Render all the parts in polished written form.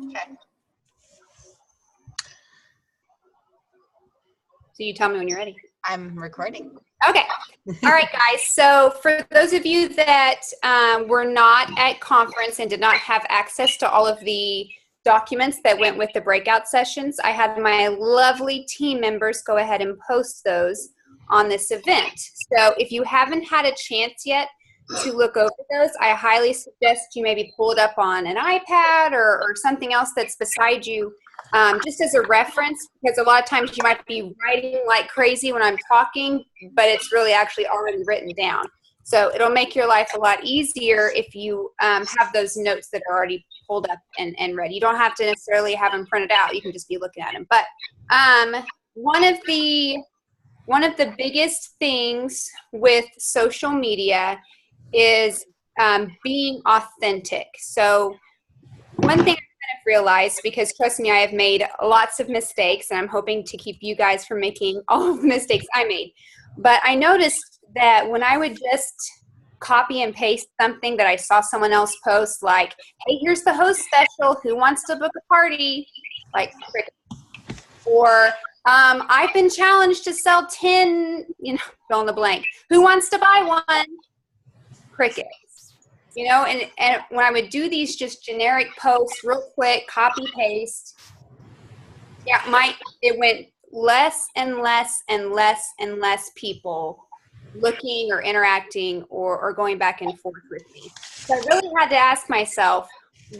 Okay. So you tell me when you're ready. I'm recording. Okay. All right, guys. So for those of you that were not at conference and did not have access to all of the documents that went with the breakout sessions, I had my lovely team members go ahead and post those on this event. So if you haven't had a chance yet to look over those, I highly suggest you maybe pull it up on an iPad or something else that's beside you, just as a reference, because a lot of times you might be writing like crazy when I'm talking, but it's really actually already written down. So it'll make your life a lot easier if you have those notes that are already pulled up and ready. You don't have to necessarily have them printed out. You can just be looking at them. But one of the biggest things with social media is being authentic. So one thing I kind of realized, because trust me, I have made lots of mistakes, and I'm hoping to keep you guys from making all of the mistakes I made. But I noticed that when I would just copy and paste something that I saw someone else post, like, hey, here's the host special, who wants to book a party? Like, or I've been challenged to sell 10, fill in the blank. Who wants to buy one? Crickets. And when I would do these just generic posts real quick, copy paste, it went less and less and less and less people looking or interacting or going back and forth with me. So I really had to ask myself,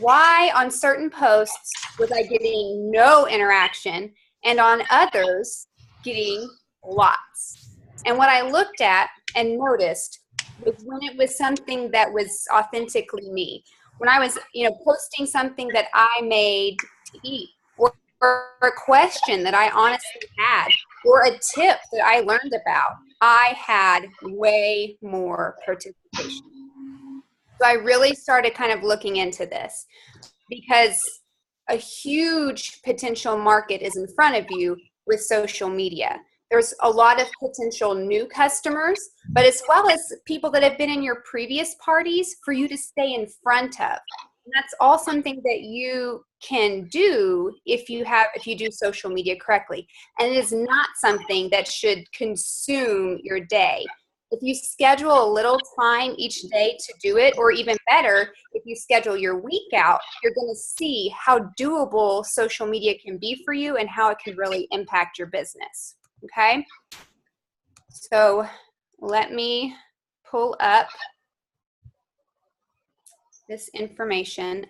why on certain posts was I getting no interaction and on others getting lots? And what I looked at and noticed was when it was something that was authentically me. When I was, posting something that I made to eat, or a question that I honestly had, or a tip that I learned about, I had way more participation. So I really started kind of looking into this, because a huge potential market is in front of you with social media. There's a lot of potential new customers, but as well as people that have been in your previous parties for you to stay in front of. And that's all something that you can do if you do social media correctly. And it is not something that should consume your day. If you schedule a little time each day to do it, or even better, if you schedule your week out, you're going to see how doable social media can be for you and how it can really impact your business. Okay? So let me pull up this information.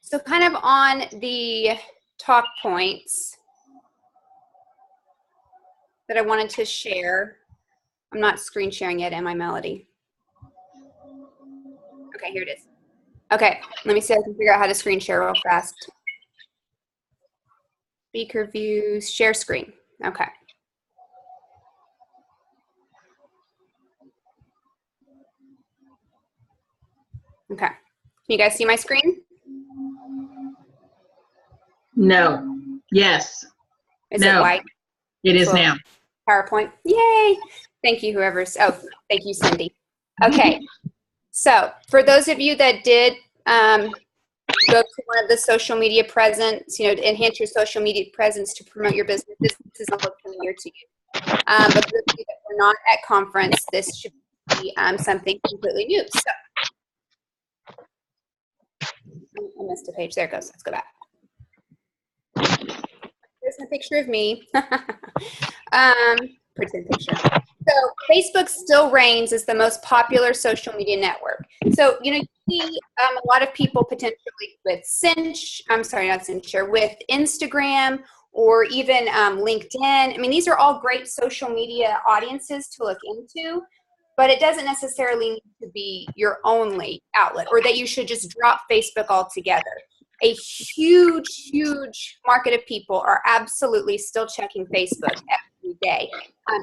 So kind of on the talk points that I wanted to share. I'm not screen sharing yet, am I, Melody? Okay, here it is. Okay, let me see if I can figure out how to screen share real fast. Speaker views, share screen. Okay. Okay. Can you guys see my screen? No. Yes. Is it white? It is now. PowerPoint. Yay. Thank you, thank you, Cindy. Okay. So for those of you that did go to one of the social media presence, enhance your social media presence to promote your business, this is a look familiar to you. But for those of you that were not at conference, this should be something completely new. So I missed a page. There it goes. Let's go back. Here's a picture of me. Pretend picture. So Facebook still reigns as the most popular social media network. So, you see a lot of people potentially with with Instagram or even LinkedIn. I mean, these are all great social media audiences to look into, but it doesn't necessarily need to be your only outlet, or that you should just drop Facebook altogether. A huge, huge market of people are absolutely still checking Facebook every day.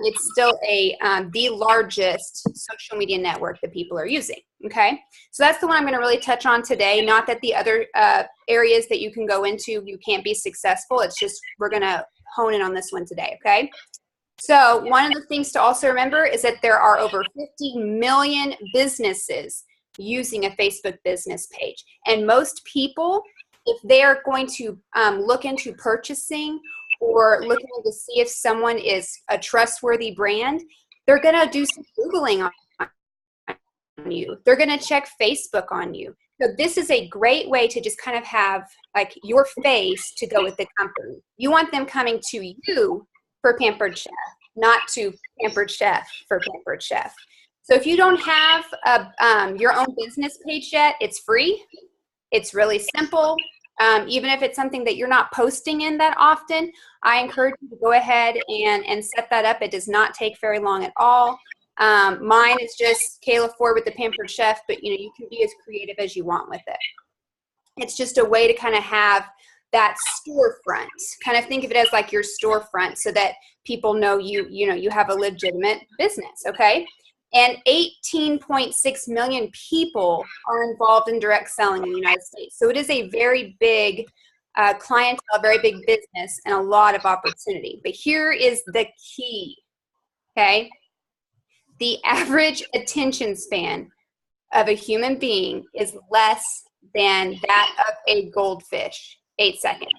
It's still the largest social media network that people are using, okay? So that's the one I'm going to really touch on today. Not that the other areas that you can go into, you can't be successful. It's just we're going to hone in on this one today, okay? So one of the things to also remember is that there are over 50 million businesses using a Facebook business page. And most people, if they are going to look into purchasing or looking to see if someone is a trustworthy brand, they're going to do some Googling on you. They're going to check Facebook on you. So this is a great way to just kind of have like your face to go with the company. You want them coming to you for Pampered Chef, not to Pampered Chef for Pampered Chef. So if you don't have your own business page yet, it's free. It's really simple. Even if it's something that you're not posting in that often, I encourage you to go ahead and set that up. It does not take very long at all. Mine is just Kayla Ford with the Pampered Chef, but you can be as creative as you want with it. It's just a way to kind of have that storefront. Kind of think of it as like your storefront so that people know you have a legitimate business, okay? And 18.6 million people are involved in direct selling in the United States. So it is a very big clientele, a very big business, and a lot of opportunity. But here is the key, okay? The average attention span of a human being is less than that of a goldfish, 8 seconds.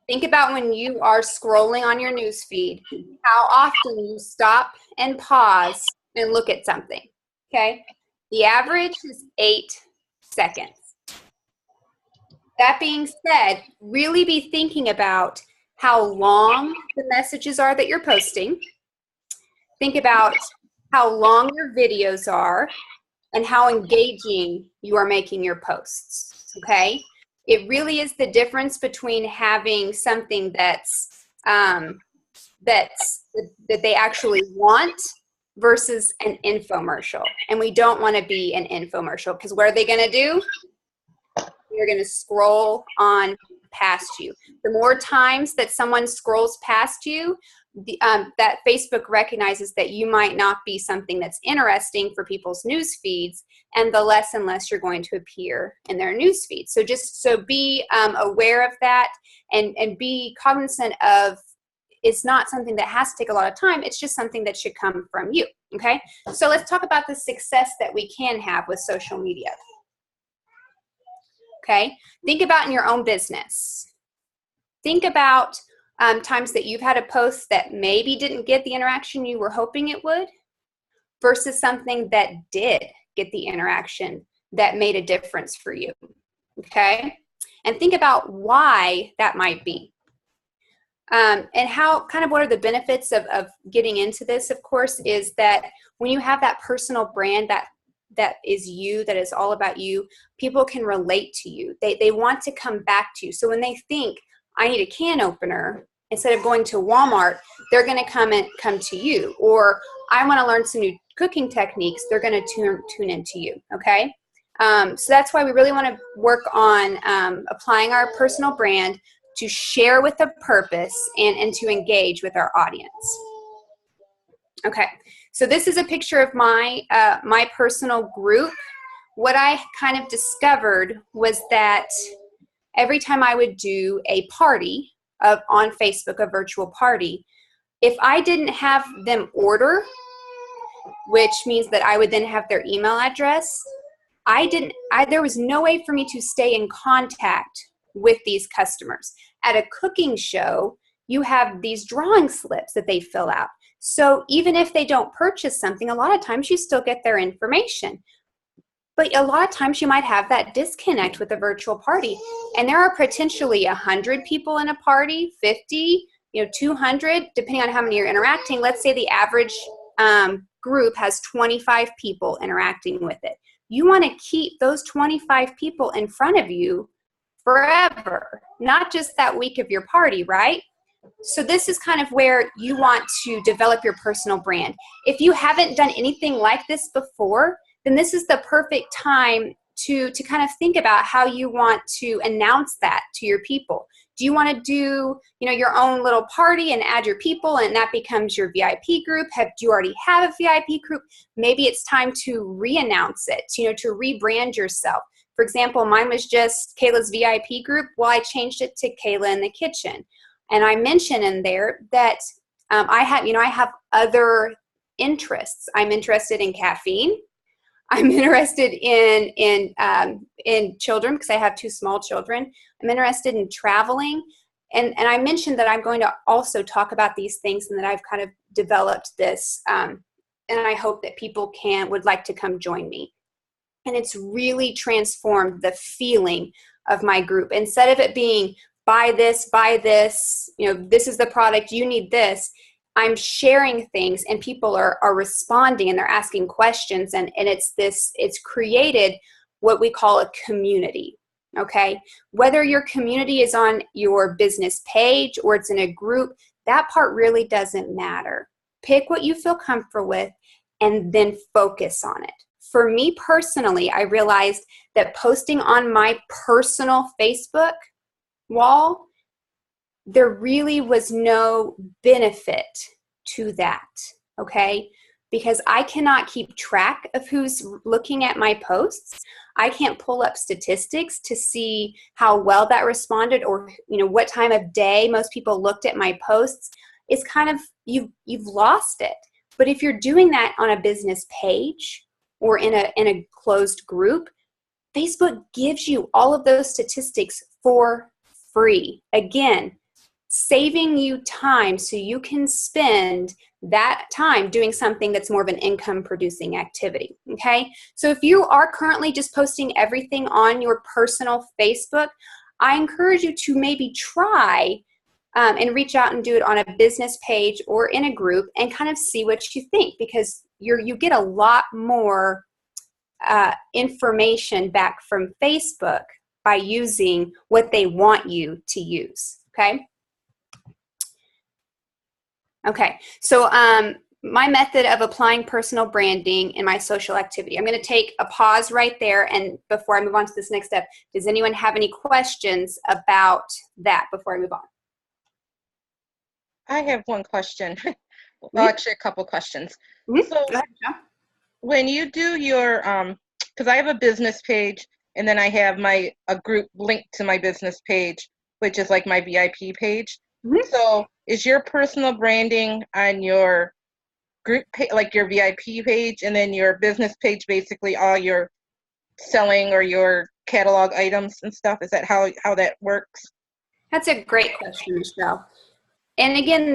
Think about when you are scrolling on your news feed, how often you stop and pause and look at something, okay? The average is 8 seconds. That being said, really be thinking about how long the messages are that you're posting. Think about how long your videos are and how engaging you are making your posts, okay? It really is the difference between having something that they actually want versus an infomercial. And we don't want to be an infomercial because what are they going to do? They're going to scroll on past you. The more times that someone scrolls past you, that Facebook recognizes that you might not be something that's interesting for people's news feeds, and the less and less you're going to appear in their news feeds. So be aware of that and be cognizant of it's not something that has to take a lot of time. It's just something that should come from you, okay? So let's talk about the success that we can have with social media. Okay, think about in your own business. Think about times that you've had a post that maybe didn't get the interaction you were hoping it would versus something that did get the interaction that made a difference for you, okay? And think about why that might be. And what are the benefits of getting into this, of course, is that when you have that personal brand that is you, that is all about you, people can relate to you. They want to come back to you. So when they think, I need a can opener, instead of going to Walmart, they're going to come to you. Or I want to learn some new cooking techniques, they're going to tune into you, okay? So that's why we really want to work on applying our personal brand to share with a purpose and to engage with our audience. Okay, so this is a picture of my personal group. What I kind of discovered was that every time I would do a party on Facebook, a virtual party, if I didn't have them order, which means that I would then have their email address, there was no way for me to stay in contact with these customers. At a cooking show, you have these drawing slips that they fill out. So even if they don't purchase something, a lot of times you still get their information. But a lot of times you might have that disconnect with a virtual party. And there are potentially 100 people in a party, 50, 200, depending on how many you're interacting. Let's say the average group has 25 people interacting with it. You want to keep those 25 people in front of you forever, not just that week of your party, right? So this is kind of where you want to develop your personal brand. If you haven't done anything like this before, then this is the perfect time to kind of think about how you want to announce that to your people. Do you want to do, your own little party and add your people and that becomes your VIP group? Do you already have a VIP group? Maybe it's time to re-announce it, to rebrand yourself. For example, mine was just Kayla's VIP group. Well, I changed it to Kayla in the Kitchen. And I mentioned in there that I have other interests. I'm interested in caffeine. I'm interested in children because I have 2 small children. I'm interested in traveling. And I mentioned that I'm going to also talk about these things and that I've kind of developed this. And I hope that people would like to come join me. And it's really transformed the feeling of my group. Instead of it being buy this, this is the product, you need this. I'm sharing things and people are responding and they're asking questions. And it's created what we call a community. Okay. Whether your community is on your business page or it's in a group, that part really doesn't matter. Pick what you feel comfortable with and then focus on it. For me personally, I realized that posting on my personal Facebook wall, there really was no benefit to that, okay? Because I cannot keep track of who's looking at my posts. I can't pull up statistics to see how well that responded or what time of day most people looked at my posts. It's kind of, you've lost it. But if you're doing that on a business page or in a closed group, Facebook gives you all of those statistics for free. Again, saving you time so you can spend that time doing something that's more of an income producing activity. Okay. So if you are currently just posting everything on your personal Facebook, I encourage you to maybe try and reach out and do it on a business page or in a group and kind of see what you think, because you get a lot more information back from Facebook by using what they want you to use. Okay. Okay. So my method of applying personal branding in my social activity. I'm going to take a pause right there. And before I move on to this next step, does anyone have any questions about that before I move on? I have one question. Well, actually, a couple questions. Mm-hmm. So Go ahead, John. when you do your, because I have a business page, and then I have a group linked to my business page, which is like my VIP page. Mm-hmm. So is your personal branding on your group page, like your VIP page, and then your business page basically all your selling or your catalog items and stuff? Is that how that works? That's a great question, Michelle. And again,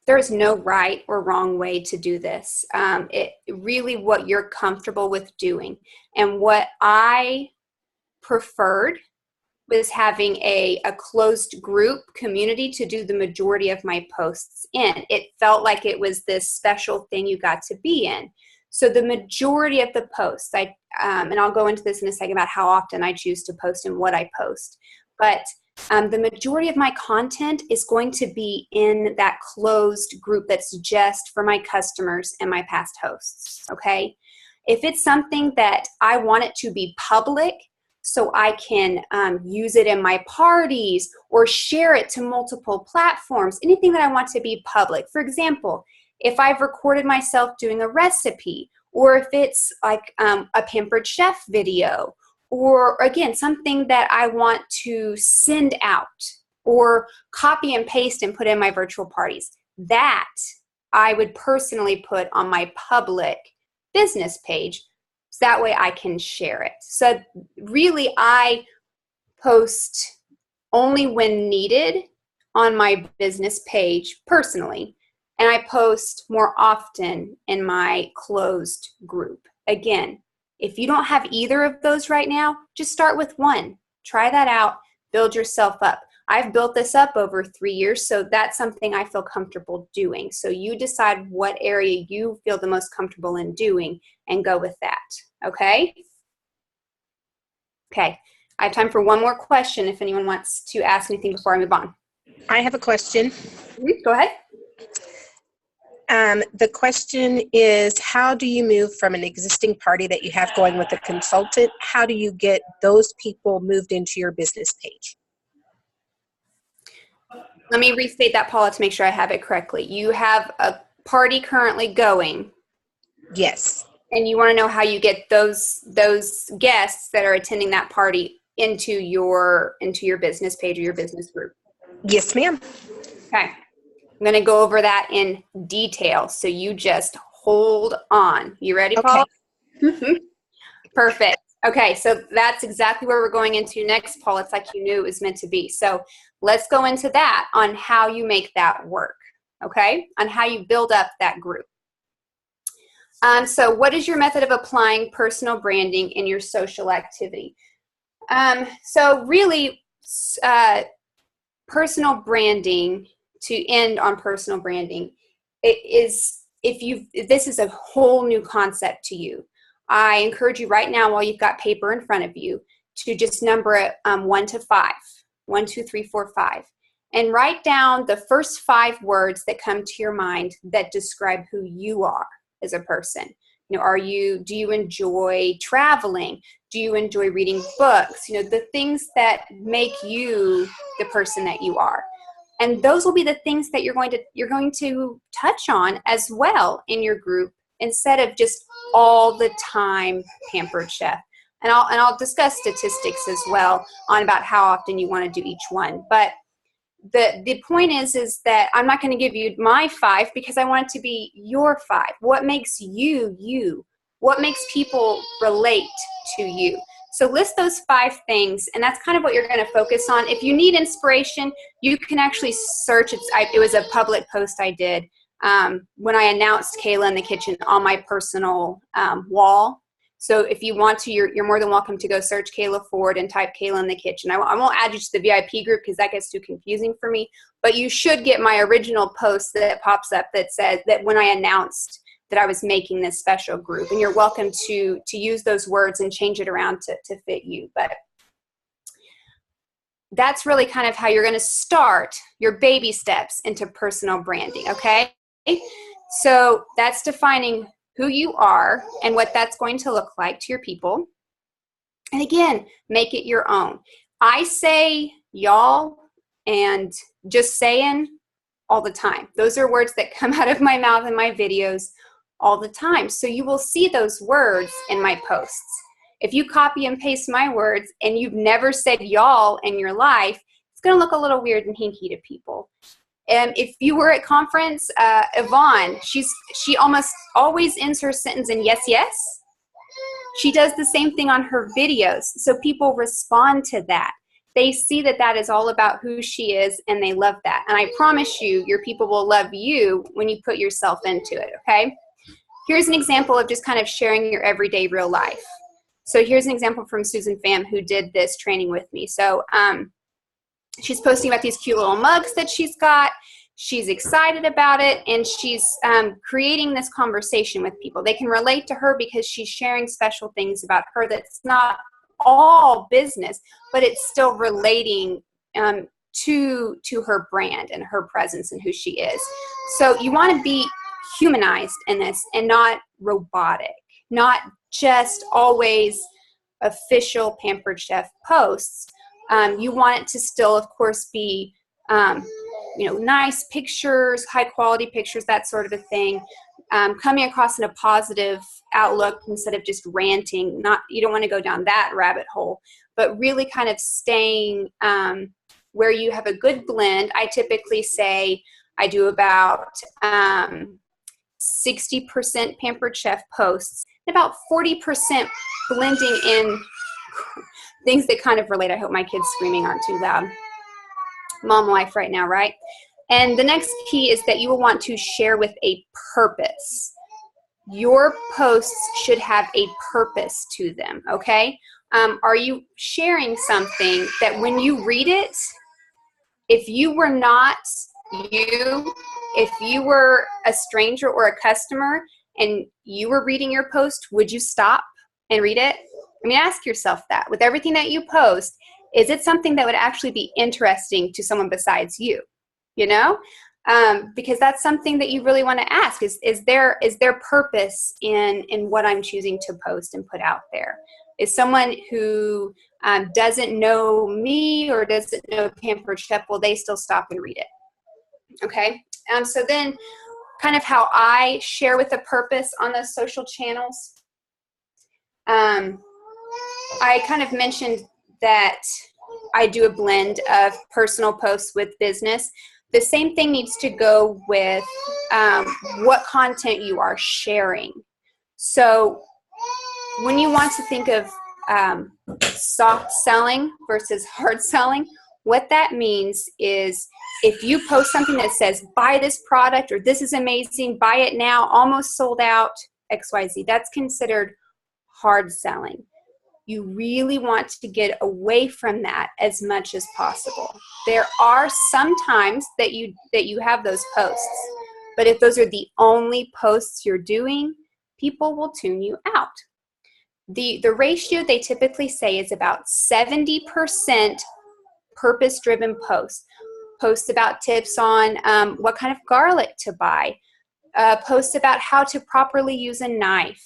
there's no right or wrong way to do this. It really what you're comfortable with doing. And what I preferred was having a closed group community to do the majority of my posts in. It felt like it was this special thing you got to be in. So the majority of the posts, and I'll go into this in a second about how often I choose to post and what I post, but the majority of my content is going to be in that closed group that's just for my customers and my past hosts, okay? If it's something that I want it to be public so I can use it in my parties or share it to multiple platforms, anything that I want to be public. For example, if I've recorded myself doing a recipe, or if it's like a Pampered Chef video, or again, something that I want to send out or copy and paste and put in my virtual parties, that I would personally put on my public business page. So that way I can share it. So really I post only when needed on my business page personally, and I post more often in my closed group. Again, if you don't have either of those right now, just start with one. Try that out, build yourself up. I've built this up over 3 years, so that's something I feel comfortable doing. So you decide what area you feel the most comfortable in doing and go with that, okay? Okay, I have time for one more question if anyone wants to ask anything before I move on. I have a question. Go ahead. The question is, how do you move from an existing party that you have going with a consultant? How do you get those people moved into your business page? Let me restate that, Paula, to make sure I have it correctly. You have a party currently going. Yes. And you want to know how you get those guests that are attending that party into your business page or your business group. Yes, ma'am. Okay. I'm going to go over that in detail, so you just hold on. You ready, Paula? Perfect. Okay, so that's exactly where we're going into next, Paul. It's like you knew it was meant to be. So let's go into that on how you make that work, okay? On how you build up that group. So what is your method of applying personal branding in your social activity? So really, personal branding, to end on personal branding, it is, if this is a whole new concept to you, I encourage you right now, while you've got paper in front of you, to just number it 1 to 5. 1, 2, 3, 4, 5. And write down the first 5 words that come to your mind that describe who you are as a person. You know, do you enjoy traveling? Do you enjoy reading books? You know, the things that make you the person that you are. And those will be the things that you're going to touch on as well in your group, instead of just all the time pampered chef. And I'll discuss statistics as well on about how often you want to do each one. But the point is that I'm not going to give you my 5, because I want it to be your 5. What makes you you? What makes people relate to you? So list those 5 things, and that's kind of what you're going to focus on. If you need inspiration, you can actually search. It was a public post I did when I announced Kayla in the Kitchen on my personal wall. So if you want to, you're more than welcome to go search Kayla Ford and type Kayla in the Kitchen. I won't add you to the VIP group because that gets too confusing for me, but you should get my original post that pops up that says that when I announced that I was making this special group, and you're welcome to use those words and change it around to fit you. But that's really kind of how you're going to start your baby steps into personal branding, okay? So that's defining who you are and what that's going to look like to your people. And again, make it your own. I say y'all and just saying all the time. Those are words that come out of my mouth in my videos all the time. So you will see those words in my posts. If you copy and paste my words and you've never said y'all in your life, it's going to look a little weird and hinky to people. And if you were at conference, Yvonne, she almost always ends her sentence in yes, yes. She does the same thing on her videos. So people respond to that. They see that that is all about who she is, and they love that. And I promise you, your people will love you when you put yourself into it, okay? Here's an example of just kind of sharing your everyday real life. So here's an example from Susan Pham, who did this training with me. So she's posting about these cute little mugs that she's got. She's excited about it, and she's creating this conversation with people. They can relate to her because she's sharing special things about her that's not all business, but it's still relating to her brand and her presence and who she is. So you want to be humanized in this and not robotic, not just always official Pampered Chef posts. You want it to still, of course, be nice pictures, high quality pictures, that sort of a thing. Coming across in a positive outlook instead of just ranting. You don't want to go down that rabbit hole, but really kind of staying where you have a good blend. I typically say I do about 60% Pampered Chef posts, and about 40% blending in things that kind of relate. I hope my kids screaming aren't too loud. Mom life right now, right? And the next key is that you will want to share with a purpose. Your posts should have a purpose to them, okay? Are you sharing something that when you read it, if you were not you, if you were a stranger or a customer and you were reading your post, would you stop and read it? I mean, ask yourself that. With everything that you post, is it something that would actually be interesting to someone besides you? You know? Because that's something that you really want to ask. Is there purpose in what I'm choosing to post and put out there? Is someone who doesn't know me or doesn't know Pampered Chef, will they still stop and read it? Okay? So then kind of how I share with a purpose on those social channels. I kind of mentioned that I do a blend of personal posts with business. The same thing needs to go with what content you are sharing. So when you want to think of soft selling versus hard selling, what that means is if you post something that says, buy this product, or this is amazing, buy it now, almost sold out, XYZ, that's considered hard selling. You really want to get away from that as much as possible. There are some times that you have those posts, but if those are the only posts you're doing, people will tune you out. The ratio they typically say is about 70% purpose-driven posts. Posts about tips on what kind of garlic to buy. Posts about how to properly use a knife.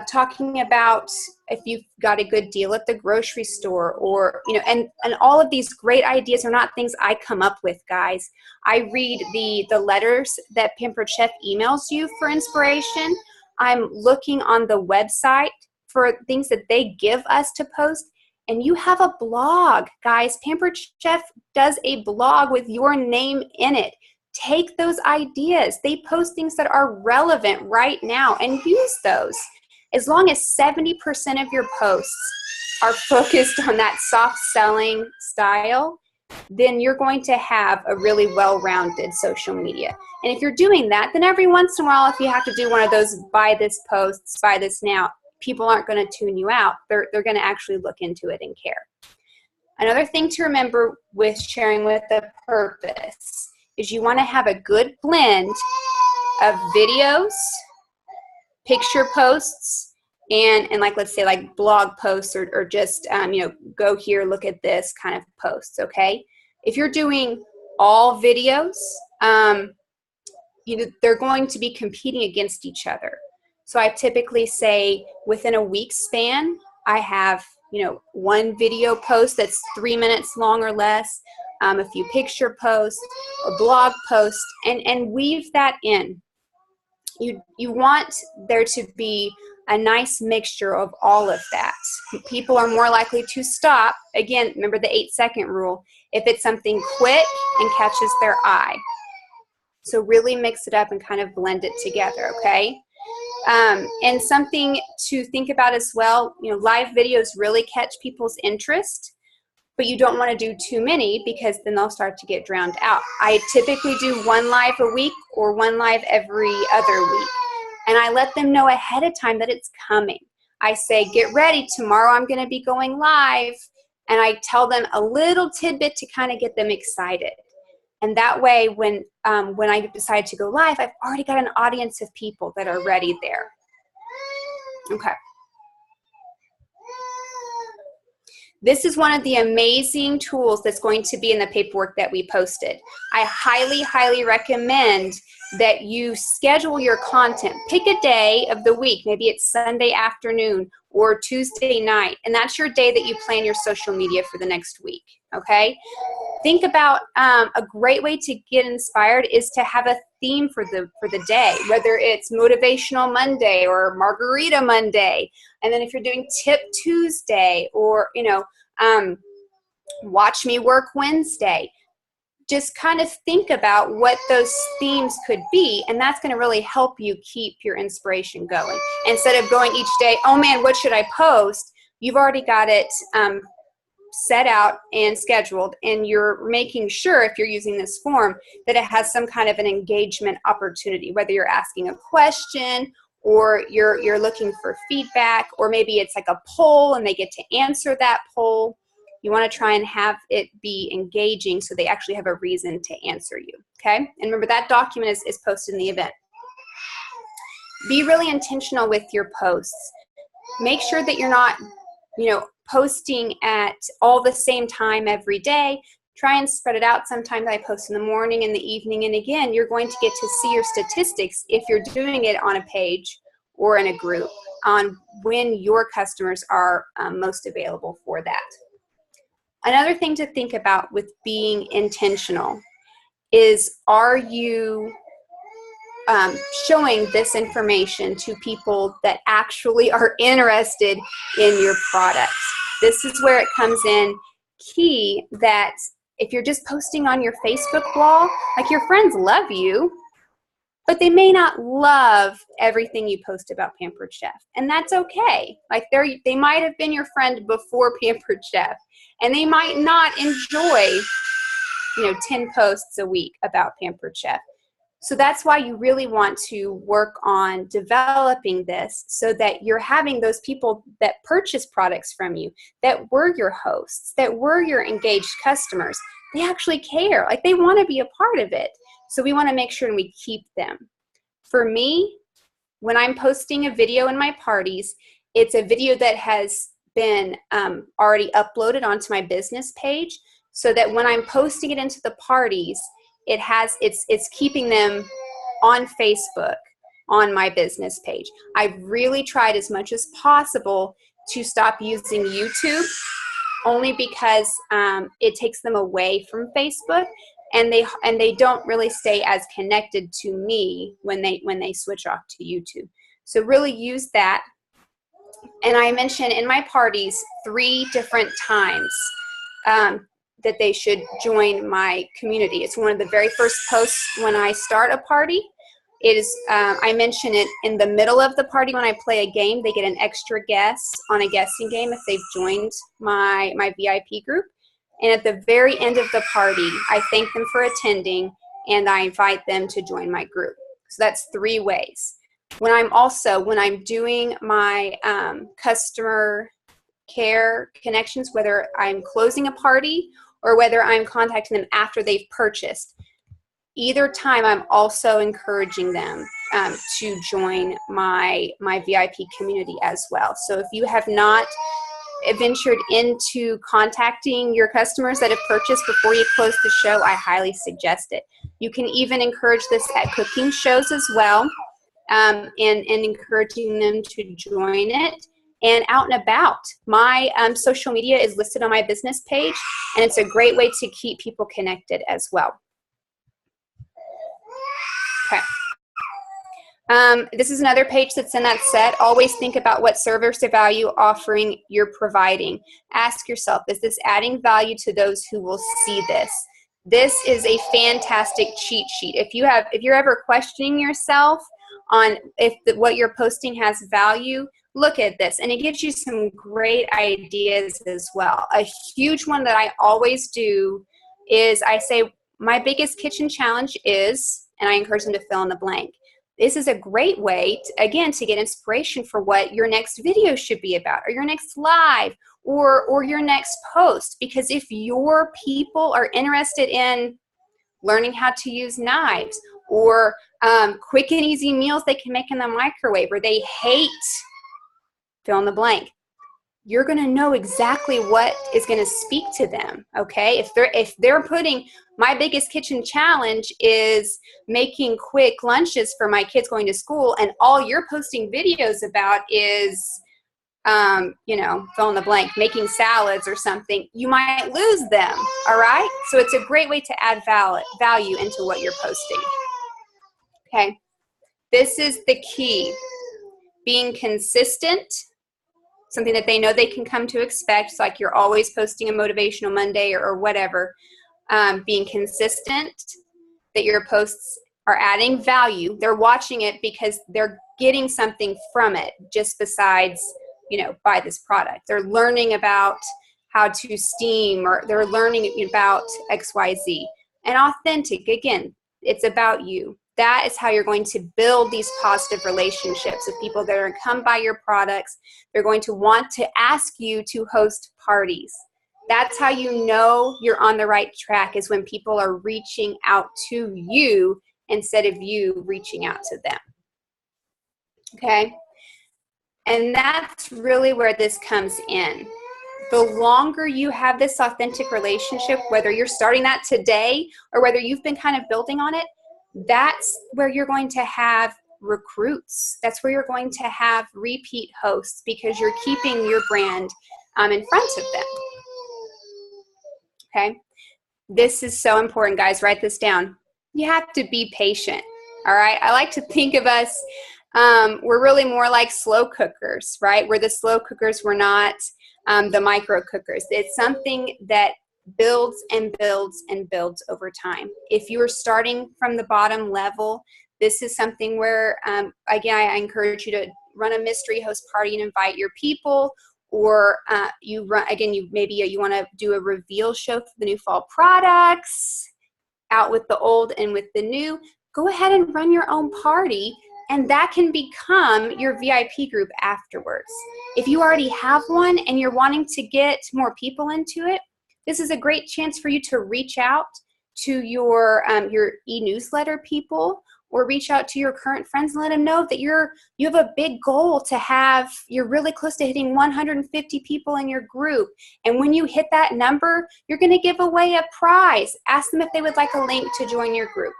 Talking about if you've got a good deal at the grocery store, or, and all of these great ideas are not things I come up with, guys. I read the letters that Pampered Chef emails you for inspiration. I'm looking on the website for things that they give us to post. And you have a blog, guys. Pampered Chef does a blog with your name in it. Take those ideas. They post things that are relevant right now and use those. As long as 70% of your posts are focused on that soft selling style, then you're going to have a really well-rounded social media. And if you're doing that, then every once in a while, if you have to do one of those buy this posts, buy this now, people aren't going to tune you out. They're going to actually look into it and care. Another thing to remember with sharing with a purpose is you want to have a good blend of videos, picture posts, and like, let's say, like blog posts, or just go here, look at this kind of posts. Okay, if you're doing all videos, they're going to be competing against each other. So I typically say within a week span, I have one video post that's 3 minutes long or less, a few picture posts, a blog post, and weave that in. You want there to be a nice mixture of all of that. People are more likely to stop, again, remember the 8-second rule, if it's something quick and catches their eye. So really mix it up and kind of blend it together, okay? And something to think about as well, live videos really catch people's interest, but you don't want to do too many because then they'll start to get drowned out. I typically do 1 live a week or 1 live every other week. And I let them know ahead of time that it's coming. I say, get ready, tomorrow I'm going to be going live. And I tell them a little tidbit to kind of get them excited. And that way, when I decide to go live, I've already got an audience of people that are ready there. Okay. This is one of the amazing tools that's going to be in the paperwork that we posted. I highly, highly recommend that you schedule your content. Pick a day of the week. Maybe it's Sunday afternoon or Tuesday night, and that's your day that you plan your social media for the next week, okay? Think about a great way to get inspired is to have a theme for the day, whether it's Motivational Monday or Margarita Monday. And then if you're doing Tip Tuesday or, Watch Me Work Wednesday, just kind of think about what those themes could be, and that's going to really help you keep your inspiration going. Instead of going each day, oh man, what should I post? You've already got it set out and scheduled, and you're making sure, if you're using this form, that it has some kind of an engagement opportunity, whether you're asking a question or you're looking for feedback, or maybe it's like a poll and they get to answer that poll. You want to try and have it be engaging so they actually have a reason to answer you, okay? And remember, that document is posted in the event. Be really intentional with your posts. Make sure that you're not, posting at all the same time every day. Try and spread it out. Sometimes I post in the morning, in the evening, and again, you're going to get to see your statistics if you're doing it on a page or in a group on when your customers are most available for that. Another thing to think about with being intentional is, are you showing this information to people that actually are interested in your products? This is where it comes in key that if you're just posting on your Facebook wall, like, your friends love you, but they may not love everything you post about Pampered Chef. And that's okay. Like they might have been your friend before Pampered Chef, and they might not enjoy, 10 posts a week about Pampered Chef. So that's why you really want to work on developing this so that you're having those people that purchase products from you, that were your hosts, that were your engaged customers. They actually care. Like, they want to be a part of it. So we want to make sure we keep them. For me, when I'm posting a video in my parties, it's a video that has been already uploaded onto my business page, so that when I'm posting it into the parties, it's keeping them on Facebook, on my business page. I've really tried as much as possible to stop using YouTube, only because it takes them away from Facebook, and they don't really stay as connected to me when they switch off to YouTube. So really use that. And I mention in my parties 3 different times that they should join my community. It's one of the very first posts when I start a party. It is, I mention it in the middle of the party when I play a game. They get an extra guess on a guessing game if they've joined my VIP group. And at the very end of the party, I thank them for attending, and I invite them to join my group. So that's 3 ways. When I'm doing my customer care connections, whether I'm closing a party or whether I'm contacting them after they've purchased, either time I'm also encouraging them to join my VIP community as well. So if you have not ventured into contacting your customers that have purchased before you close the show, I highly suggest it. You can even encourage this at cooking shows as well, and encouraging them to join it. And out and about, my social media is listed on my business page, and it's a great way to keep people connected as well. Okay. This is another page that's in that set. Always think about what service or value offering you're providing. Ask yourself, is this adding value to those who will see this? This is a fantastic cheat sheet. If you're ever questioning yourself on if what you're posting has value, look at this, and it gives you some great ideas as well. A huge one that I always do is I say, my biggest kitchen challenge is, and I encourage them to fill in the blank. This is a great way, again, to get inspiration for what your next video should be about, or your next live, or your next post. Because if your people are interested in learning how to use knives, or quick and easy meals they can make in the microwave, or they hate fill in the blank, you're going to know exactly what is going to speak to them. Okay, if they're putting, my biggest kitchen challenge is making quick lunches for my kids going to school, and all you're posting videos about is fill in the blank, making salads or something, you might lose them. All right, so it's a great way to add value into what you're posting. Okay, this is the key. Being consistent, something that they know they can come to expect. It's like you're always posting a motivational Monday or whatever. Being consistent, that your posts are adding value. They're watching it because they're getting something from it, just besides, buy this product. They're learning about how to steam, or they're learning about XYZ. And authentic, again, it's about you. That is how you're going to build these positive relationships with people that are going to come buy your products. They're going to want to ask you to host parties. That's how you know you're on the right track, is when people are reaching out to you instead of you reaching out to them. Okay? And that's really where this comes in. The longer you have this authentic relationship, whether you're starting that today or whether you've been kind of building on it, that's where you're going to have recruits. That's where you're going to have repeat hosts, because you're keeping your brand in front of them. Okay? This is so important, guys. Write this down. You have to be patient. All right? I like to think of us, we're really more like slow cookers, right? We're the slow cookers. We're not the micro cookers. It's something that builds and builds and builds over time. If you are starting from the bottom level, This is something where, again, I encourage you to run a mystery host party and invite your people, or you want to do a reveal show for the new fall products, out with the old and with the new. Go ahead and run your own party, and that can become your VIP group afterwards. If you already have one and you're wanting to get more people into it, this is a great chance for you to reach out to your e-newsletter people, or reach out to your current friends and let them know that you have a big goal to have, you're really close to hitting 150 people in your group. And when you hit that number, you're going to give away a prize. Ask them if they would like a link to join your group.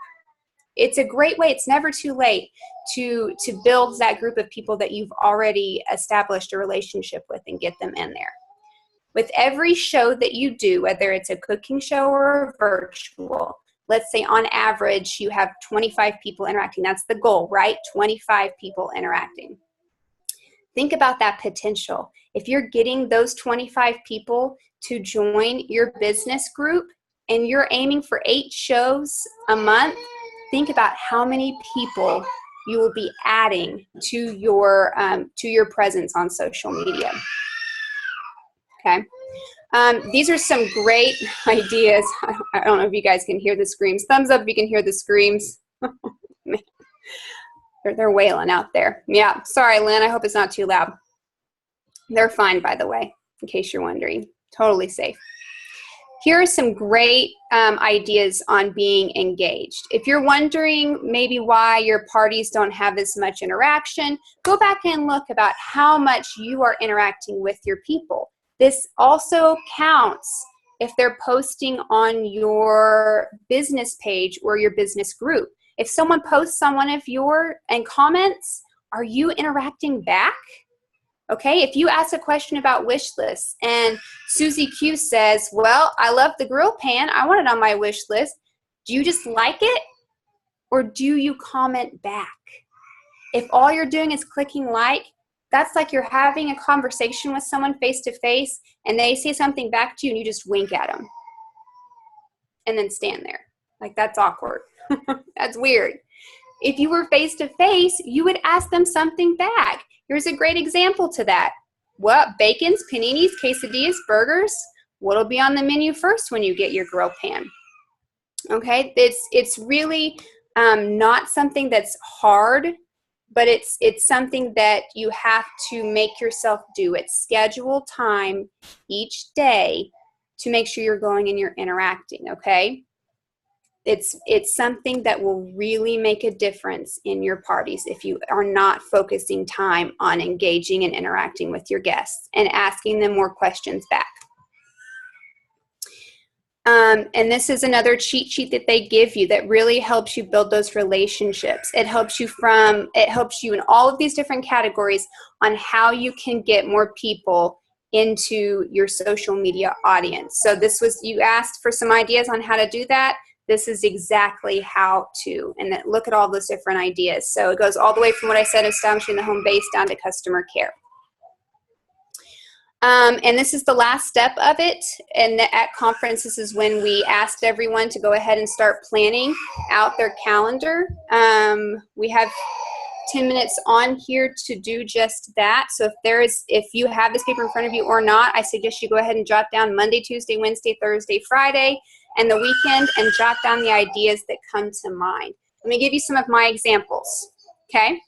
It's a great way. It's never too late to build that group of people that you've already established a relationship with and get them in there. With every show that you do, whether it's a cooking show or a virtual, let's say on average you have 25 people interacting. That's the goal, right? 25 people interacting. Think about that potential. If you're getting those 25 people to join your business group and you're aiming for 8 shows a month, think about how many people you will be adding to your presence on social media. Okay. These are some great ideas. I don't know if you guys can hear the screams. Thumbs up if you can hear the screams. They're wailing out there. Yeah, sorry, Lynn. I hope it's not too loud. They're fine, by the way, in case you're wondering. Totally safe. Here are some great ideas on being engaged. If you're wondering maybe why your parties don't have as much interaction, go back and look about how much you are interacting with your people. This also counts if they're posting on your business page or your business group. If someone posts on one of and comments, are you interacting back? Okay, if you ask a question about wish lists and Susie Q says, well, I love the grill pan, I want it on my wish list. Do you just like it, or do you comment back? If all you're doing is clicking like, that's like you're having a conversation with someone face to face and they say something back to you and you just wink at them and then stand there. Like, that's awkward. That's weird. If you were face to face, you would ask them something back. Here's a great example to that. What? Bacons, paninis, quesadillas, burgers? What'll be on the menu first when you get your grill pan? Okay, it's really not something that's hard, but it's something that you have to make yourself do. It's schedule time each day to make sure you're going and you're interacting, okay? It's something that will really make a difference in your parties if you are not focusing time on engaging and interacting with your guests and asking them more questions back. And this is another cheat sheet that they give you that really helps you build those relationships. It helps you in all of these different categories on how you can get more people into your social media audience. So you asked for some ideas on how to do that. This is exactly how to, and then look at all those different ideas. So it goes all the way from what I said, establishing the home base, down to customer care. And this is the last step of it. And at conference, this is when we asked everyone to go ahead and start planning out their calendar. We have 10 minutes on here to do just that. So if you have this paper in front of you or not, I suggest you go ahead and jot down Monday, Tuesday, Wednesday, Thursday, Friday, and the weekend, and jot down the ideas that come to mind. Let me give you some of my examples, okay?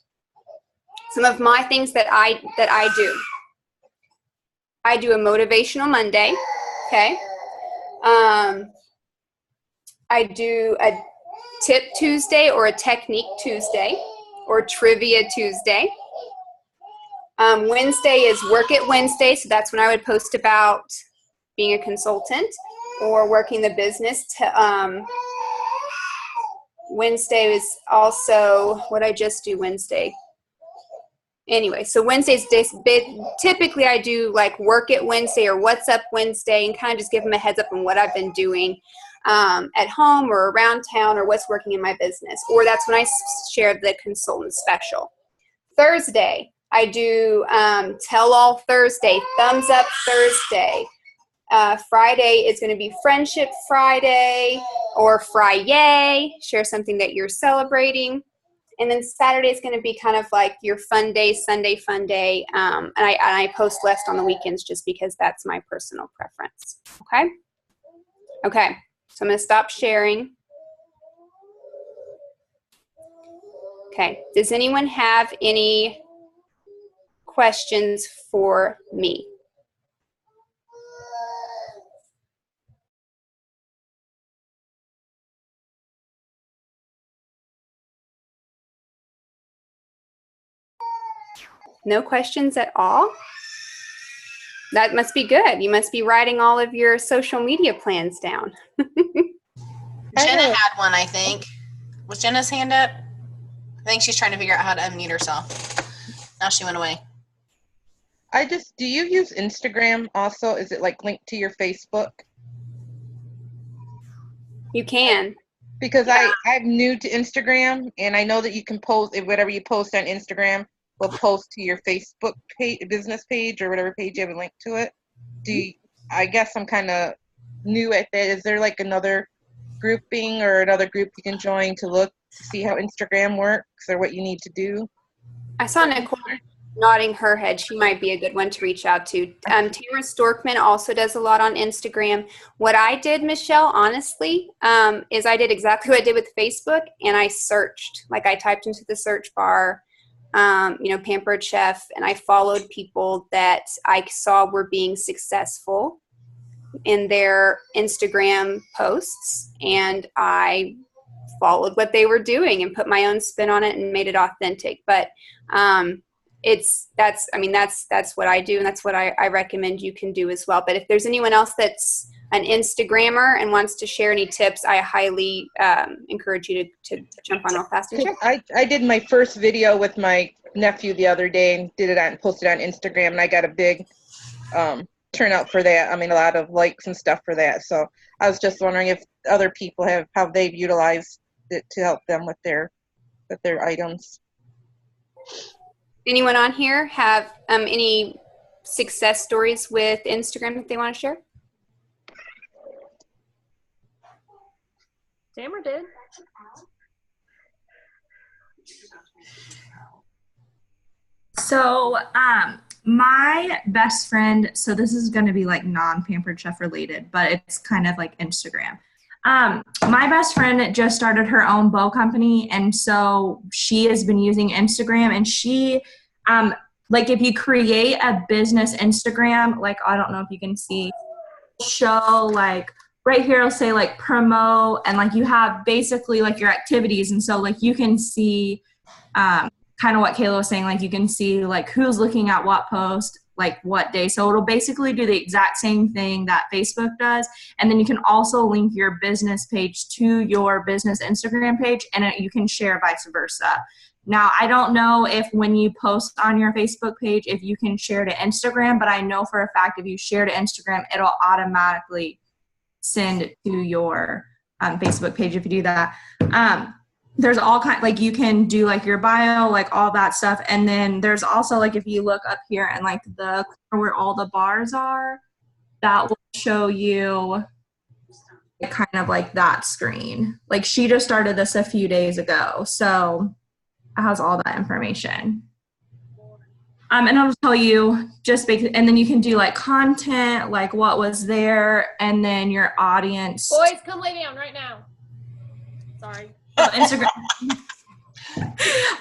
Some of my things that I do. I do a motivational Monday, okay? I do a tip Tuesday or a technique Tuesday or trivia Tuesday. Wednesday is work it Wednesday, so that's when I would post about being a consultant or working the business. Wednesday is also what I just do Wednesday. Anyway, so Wednesday's typically I do like work it Wednesday or what's up Wednesday, and kind of just give them a heads up on what I've been doing at home or around town or what's working in my business. Or that's when I share the consultant special. Thursday, I do Tell All Thursday, Thumbs Up Thursday. Friday is going to be Friendship Friday or Fry-yay, share something that you're celebrating. And then Saturday is going to be kind of like your fun day, Sunday fun day. And I post less on the weekends just because that's my personal preference. Okay? Okay. So I'm going to stop sharing. Okay. Does anyone have any questions for me? No questions at all? That must be good. You must be writing all of your social media plans down. Jenna had one, I think. Was Jenna's hand up? I think she's trying to figure out how to unmute herself. Now she went away. Do you use Instagram also? Is it like linked to your Facebook? You can. Because I'm new to Instagram, and I know that you can post, whatever you post on Instagram will post to your Facebook page, business page, or whatever page you have a link to it. I guess I'm kind of new at that. Is there like another grouping or another group you can join to see how Instagram works or what you need to do? I saw Nicole nodding her head. She might be a good one to reach out to. Tamara Storkman also does a lot on Instagram. What I did, Michelle, honestly, is I did exactly what I did with Facebook, and I searched. Like I typed into the search bar, Pampered Chef, and I followed people that I saw were being successful in their Instagram posts, and I followed what they were doing and put my own spin on it and made it authentic. But that's what I do, and that's what I recommend you can do as well. But if there's anyone else that's an Instagrammer and wants to share any tips, I highly encourage you to jump on real fast and share. I did my first video with my nephew the other day and posted it on Instagram, and I got a big turnout for that. I mean, a lot of likes and stuff for that. So I was just wondering if other people how they've utilized it to help them with their items. Anyone on here have any success stories with Instagram that they want to share? Tamara did. So, my best friend, so this is going to be like non-Pampered Chef related, but it's kind of like Instagram. My best friend just started her own bow company, and so she has been using Instagram, and she, like if you create a business Instagram, like I don't know if you can see, show like right here, it'll say like promo, and like you have basically like your activities, and so like you can see kind of what Kayla was saying, like you can see like who's looking at what post, like what day. So it'll basically do the exact same thing that Facebook does. And then you can also link your business page to your business Instagram page, and you can share vice versa. Now, I don't know if when you post on your Facebook page, if you can share to Instagram, but I know for a fact if you share to Instagram, it'll automatically send to your Facebook page if you do that. There's all kind, like you can do like your bio, like all that stuff. And then there's also like, if you look up here and like the where all the bars are, that will show you kind of like that screen. Like she just started this a few days ago. So it has all that information. And I'll tell you just and then you can do like content, like what was there, and then your audience. Boys, come lay down right now. Sorry. Oh, Instagram.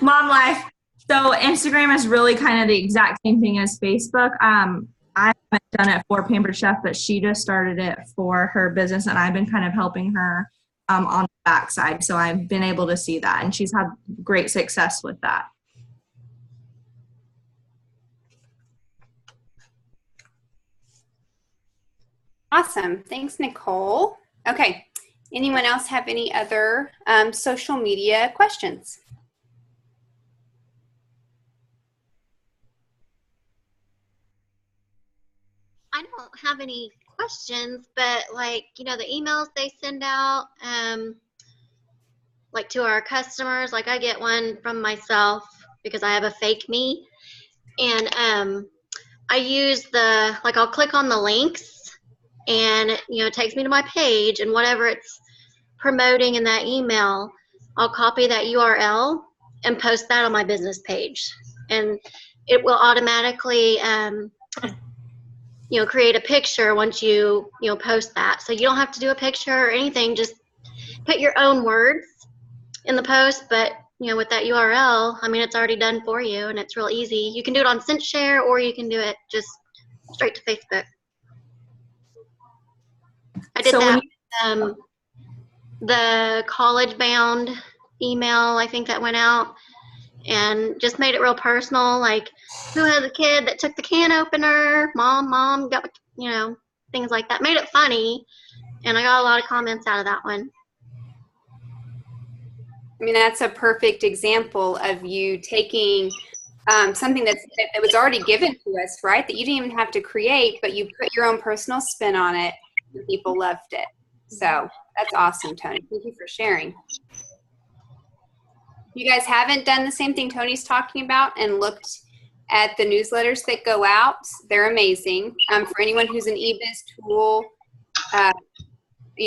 Mom life. So Instagram is really kind of the exact same thing as Facebook. I haven't done it for Pampered Chef, but she just started it for her business, and I've been kind of helping her on the backside. So I've been able to see that, and she's had great success with that. Awesome. Thanks, Nicole. Okay. Anyone else have any other social media questions? I don't have any questions, but like, the emails they send out, like to our customers, like I get one from myself because I have a fake me. And I use I'll click on the links, and it takes me to my page, and whatever it's promoting in that email, I'll copy that URL and post that on my business page. And it will automatically, create a picture once you post that. So you don't have to do a picture or anything. Just put your own words in the post, but with that URL, I mean, it's already done for you, and it's real easy. You can do it on SendShare, or you can do it just straight to Facebook. I did that. The college-bound email, I think that went out, and just made it real personal. Like, who has a kid that took the can opener? Mom got, things like that. Made it funny, and I got a lot of comments out of that one. I mean, that's a perfect example of you taking something that was already given to us, right? That you didn't even have to create, but you put your own personal spin on it, and people loved it. So that's awesome, Tony. Thank you for sharing. If you guys haven't done the same thing Tony's talking about and looked at the newsletters that go out, they're amazing. For anyone who's an eBiz tool,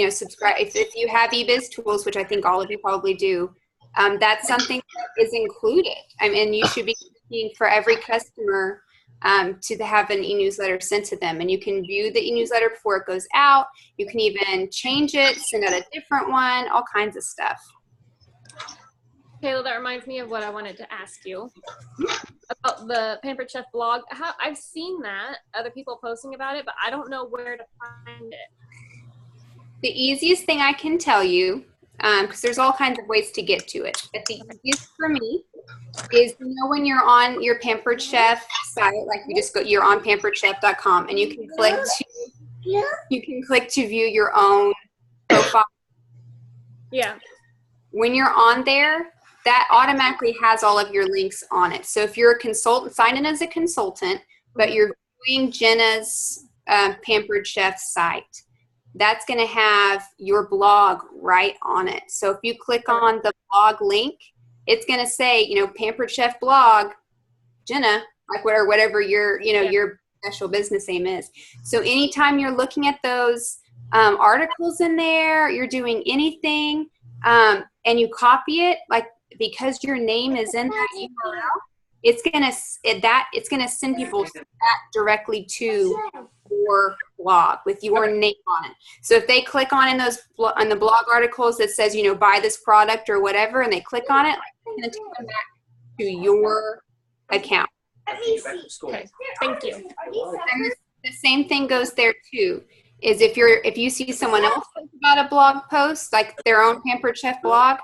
subscribe. If you have eBiz tools, which I think all of you probably do, that's something that is included. And you should be looking for every customer to have an e-newsletter sent to them. And you can view the e-newsletter before it goes out. You can even change it, send out a different one, all kinds of stuff. Kayla, that reminds me of what I wanted to ask you about the Pampered Chef blog. I've seen that, other people posting about it, but I don't know where to find it. The easiest thing I can tell you, because there's all kinds of ways to get to it, but the easiest for me is, when you're on your Pampered Chef site, like you're on pamperedchef.com, and you can click to view your own profile. Yeah. When you're on there, that automatically has all of your links on it. So if you're a consultant, sign in as a consultant, but you're viewing Jenna's Pampered Chef site, that's going to have your blog right on it. So if you click on the blog link, it's going to say, Pampered Chef blog, Jenna, like whatever your, your special business name is. So anytime you're looking at those articles in there, you're doing anything, and you copy it, like, because your name is in that URL, it's gonna send people back directly to your blog with your name on it. So if they click on on the blog articles that says, buy this product or whatever, and they click on it, it's gonna take them back to your account. Okay, thank you. And the same thing goes there too. Is if you see someone else post about a blog post, like their own Pampered Chef blog,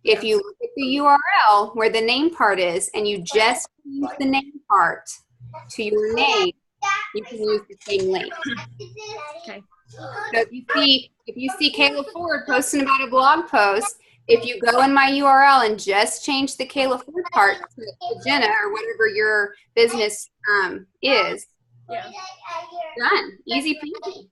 if you look at the URL where the name part is, and you just use the name part to your name, you can use the same link. Okay. So if you see Kayla Ford posting about a blog post, if you go in my URL and just change the Kayla Ford part to Jenna or whatever your business is, done. Easy peasy.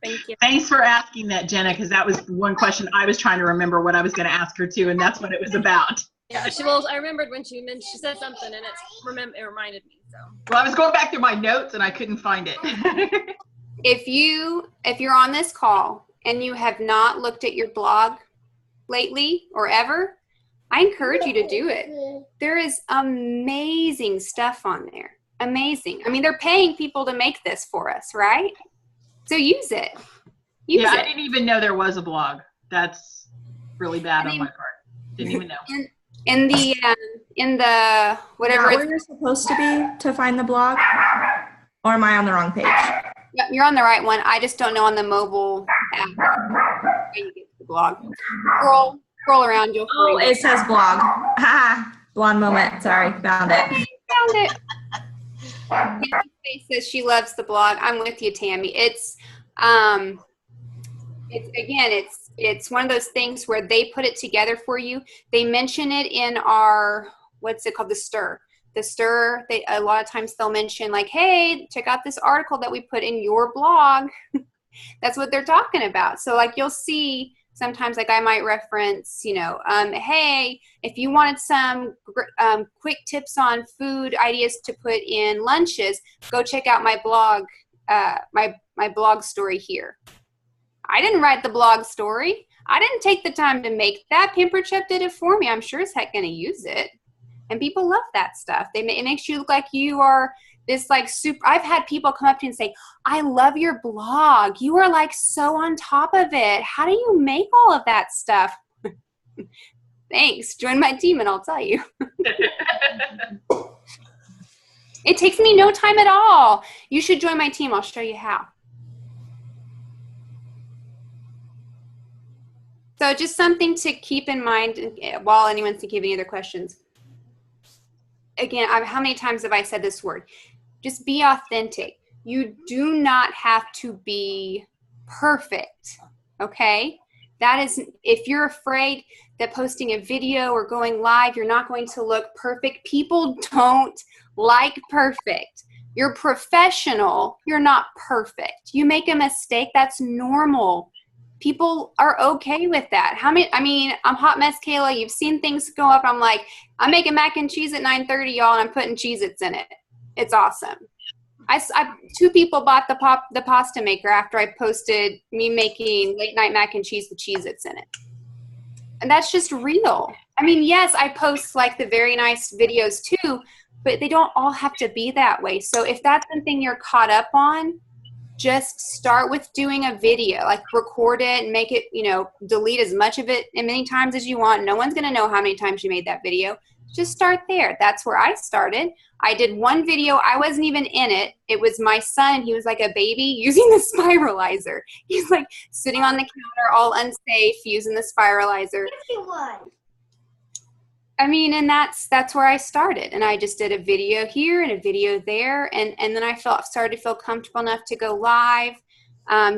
Thank you. Thanks for asking that, Jenna, because that was one question I was trying to remember what I was going to ask her too, and that's what it was about. Yeah, I remembered when she said something, and it reminded me. So. Well, I was going back through my notes and I couldn't find it. If you're on this call and you have not looked at your blog lately or ever, I encourage you to do it. There is amazing stuff on there. Amazing. I mean, they're paying people to make this for us, right? So use it. I didn't even know there was a blog. That's really bad on my part. Didn't even know. In the whatever where you're supposed to be to find the blog, or am I on the wrong page? Yep, you're on the right one. I just don't know on the mobile app where you get the blog. Scroll around. You'll find it says blog. Blonde moment. Sorry, found it. Found it. Tammy says she loves the blog. I'm with you, Tammy. It's one of those things where they put it together for you. They mention it in our, what's it called, the Stir. The Stir, a lot of times they'll mention like, hey, check out this article that we put in your blog. That's what they're talking about. So like you'll see sometimes, like I might reference, hey, if you wanted some quick tips on food ideas to put in lunches, go check out my blog, my blog story here. I didn't write the blog story. I didn't take the time to make that. Pampered Chef did it for me. I'm sure as heck going to use it. And people love that stuff. It makes you look like you are this like super. I've had people come up to me and say, I love your blog. You are like so on top of it. How do you make all of that stuff? Thanks. Join my team and I'll tell you. It takes me no time at all. You should join my team. I'll show you how. So just something to keep in mind while anyone's thinking of any other questions. Again, how many times have I said this word? Just be authentic. You do not have to be perfect, okay? That is, if you're afraid that posting a video or going live, you're not going to look perfect. People don't like perfect. You're professional. You're not perfect. You make a mistake. That's normal. People are okay with that. I'm Hot Mess Kayla. You've seen things go up. I'm like, I'm making mac and cheese at 9:30, y'all, and I'm putting Cheez-Its in it. It's awesome. Two people bought the pasta maker after I posted me making late night mac and cheese with Cheez-Its in it. And that's just real. I mean, yes, I post like the very nice videos too, but they don't all have to be that way. So if that's something you're caught up on, just start with doing a video, like record it and make it, delete as much of it and many times as you want. No one's going to know how many times you made that video. Just start there. That's where I started. I did one video. I wasn't even in it. It was my son. He was like a baby using the spiralizer. He's like sitting on the counter, all unsafe, using the spiralizer. And that's where I started. And I just did a video here and a video there. And then I started to feel comfortable enough to go live.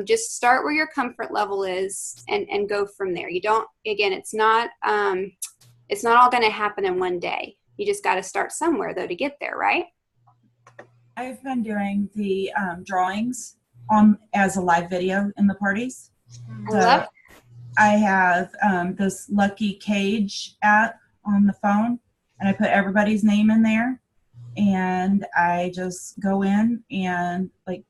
Just start where your comfort level is and go from there. It's not all going to happen in one day. You just got to start somewhere though to get there, right? I've been doing the drawings as a live video in the parties. So I have this Lucky Cage app on the phone, and I put everybody's name in there, and I just go in and like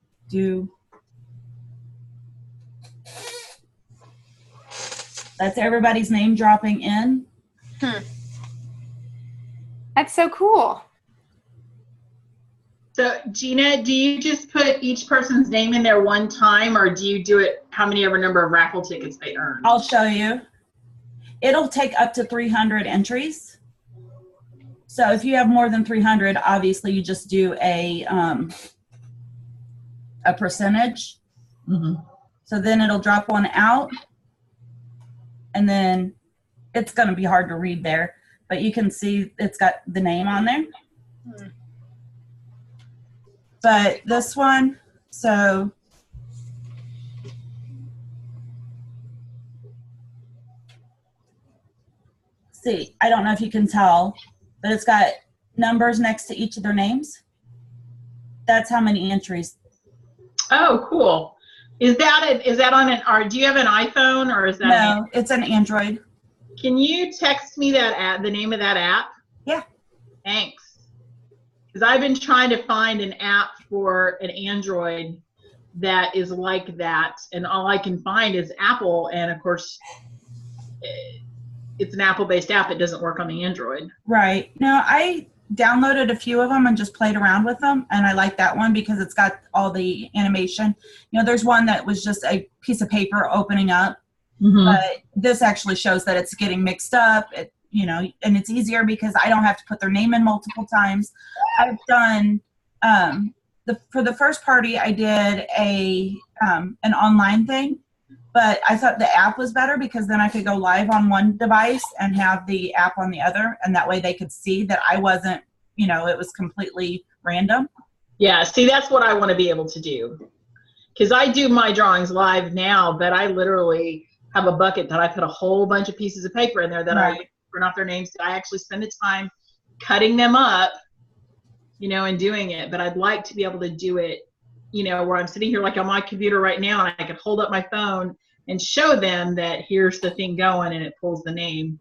that's everybody's name dropping in. That's so cool. So Gina, do you just put each person's name in there one time, or do you do it how many ever number of raffle tickets they earn? I'll show you. It'll take up to 300 entries. So if you have more than 300, obviously you just do a percentage. Mm-hmm. So then it'll drop one out, and then it's going to be hard to read there, but you can see it's got the name on there. But this one, so see, I don't know if you can tell, but it's got numbers next to each of their names. That's how many entries. Oh, cool. Is that on or do you have an iPhone, or is that? No, it's an Android. Can you text me that app, the name of that app? Yeah. Thanks. Because I've been trying to find an app for an Android that is like that, and all I can find is Apple, and of course it's an Apple-based app. It doesn't work on the Android. Right. No, I downloaded a few of them and just played around with them, and I like that one because it's got all the animation. There's one that was just a piece of paper opening up, but this actually shows that it's getting mixed up. And it's easier because I don't have to put their name in multiple times. I've done for the first party, I did an online thing, but I thought the app was better because then I could go live on one device and have the app on the other, and that way they could see that I wasn't, it was completely random. Yeah, see, that's what I want to be able to do, because I do my drawings live now, but I literally have a bucket that I put a whole bunch of pieces of paper in there that I print off their names. I actually spend the time cutting them up, and doing it. But I'd like to be able to do it, where I'm sitting here like on my computer right now, and I could hold up my phone and show them that here's the thing going, and it pulls the name.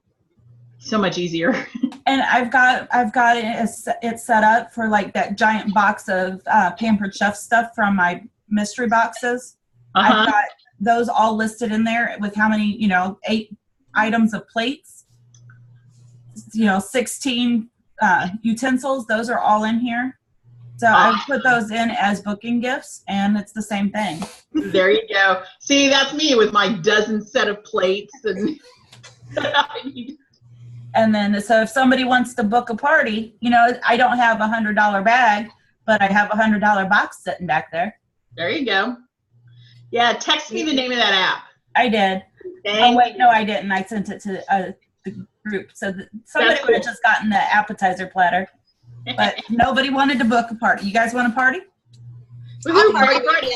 So much easier. And I've got it set up for like that giant box of Pampered Chef stuff from my mystery boxes. I've got those all listed in there with how many, 8 items of plates, 16 utensils. Those are all in here. So I put those in as booking gifts, and it's the same thing. There you go. See, that's me with my dozen set of plates. And then, so if somebody wants to book a party, I don't have a $100 bag, but I have a $100 box sitting back there. There you go. Yeah, text me the name of that app. I did. Oh, wait, no, I didn't. I sent it to the group. So somebody would have just gotten the appetizer platter. But nobody wanted to book a party. You guys want a party? Woohoo, party.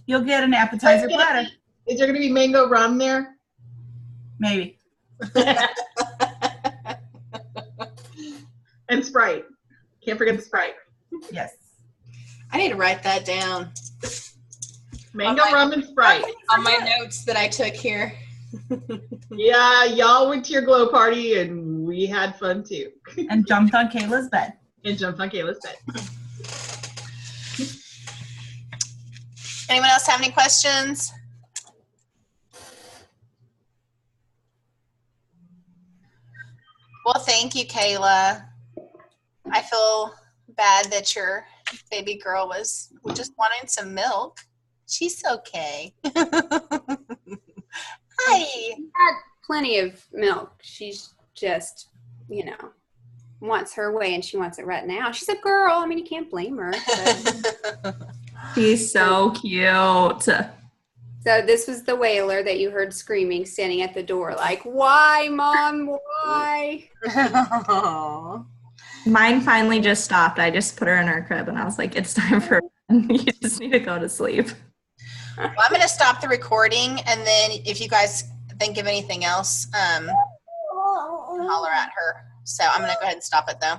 You'll get an appetizer platter. Is there going to be mango rum there? Maybe. And Sprite. Can't forget the Sprite. Yes. I need to write that down. Mango rum and Sprite. On my notes that I took here. Yeah, y'all went to your glow party and we had fun too. And jumped on Kayla's bed. Anyone else have any questions? Well, thank you, Kayla. I feel bad that your baby girl was just wanting some milk. She's okay. Hi. She had plenty of milk. She's just, wants her way, and she wants it right now. She's a girl. I mean, you can't blame her. She's so cute. So this was the wailer that you heard screaming, standing at the door, like, "Why, Mom? Why?" Mine finally just stopped. I just put her in her crib, and I was like, "It's time for you just need to go to sleep." Well, I'm going to stop the recording, and then if you guys think of anything else, holler at her. So I'm going to go ahead and stop it, though.